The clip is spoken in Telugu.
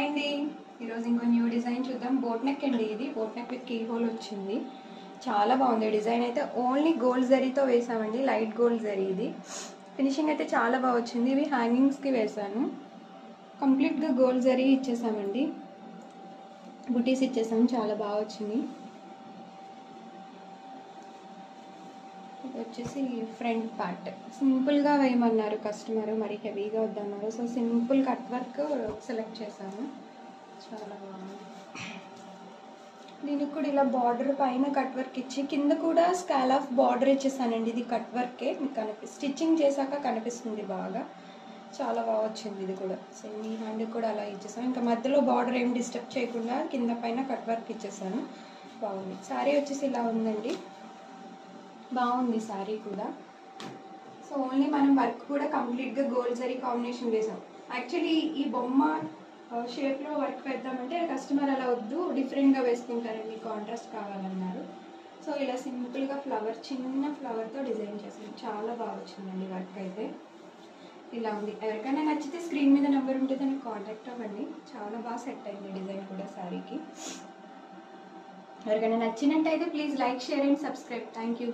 హాయ్ అండి, ఈరోజు ఇంకో న్యూ డిజైన్ చూద్దాం. బోట్ నెక్ అండి. ఇది boat neck with keyhole వచ్చింది. చాలా బాగుంది డిజైన్ అయితే. ఓన్లీ గోల్డ్ జరీతో వేసామండి, లైట్ గోల్డ్ జరీ. ఇది ఫినిషింగ్ అయితే చాలా బాగా వచ్చింది. ఇవి హ్యాంగింగ్స్కి వేసాను. కంప్లీట్గా గోల్డ్ జరీ ఇచ్చేసామండి, బుటీస్ ఇచ్చేసాము. చాలా బాగా వచ్చింది. ఇది వచ్చేసి ఫ్రంట్ పార్ట్. సింపుల్గా వేయమన్నారు కస్టమర్, మరి హెవీగా వద్దన్నారు. So simple cut work select చేశాను. చాలా బాగుంది. దీనికి కూడా ఇలా బార్డర్ పైన కట్ వర్క్ ఇచ్చి కింద కూడా స్కాల్ ఆఫ్ బార్డర్ ఇచ్చేసానండి. ఇది కట్ వర్కే, మీకు స్టిచ్చింగ్ చేశాక కనిపిస్తుంది బాగా. చాలా బాగా వచ్చింది. ఇది కూడా సేమ్ ఈ హ్యాండ్ కూడా అలా ఇచ్చేసాను. ఇంకా మధ్యలో బార్డర్ ఏం డిస్టర్బ్ చేయకుండా కింద పైన కట్ వర్క్ ఇచ్చేసాను. బాగుంది. శారీ వచ్చేసి ఇలా ఉందండి. బాగుంది శారీ కూడా. సో ఓన్లీ మనం వర్క్ కూడా కంప్లీట్గా గోల్డ్ జరీ కాంబినేషన్ వేసాం. యాక్చువల్లీ ఈ బొమ్మ షేప్లో వర్క్ పెడతామంటే కస్టమర్ అలా వద్దు, డిఫరెంట్గా వేసుకుంటారండి, కాంట్రాస్ట్ కావాలన్నారు. సో ఇలా సింపుల్గా ఫ్లవర్, చిన్న ఫ్లవర్తో డిజైన్ చేసాను. చాలా బాగా వచ్చిందండి వర్క్ అయితే. ఇలా ఉంది. ఎవరికైనా నచ్చితే స్క్రీన్ మీద నెంబర్ ఉంటే దానికి కాంటాక్ట్ అవ్వండి. చాలా బాగా సెట్ అయింది డిజైన్ కూడా శారీకి. ఎవరికైనా నచ్చినట్టయితే please like, share and subscribe. Thank you.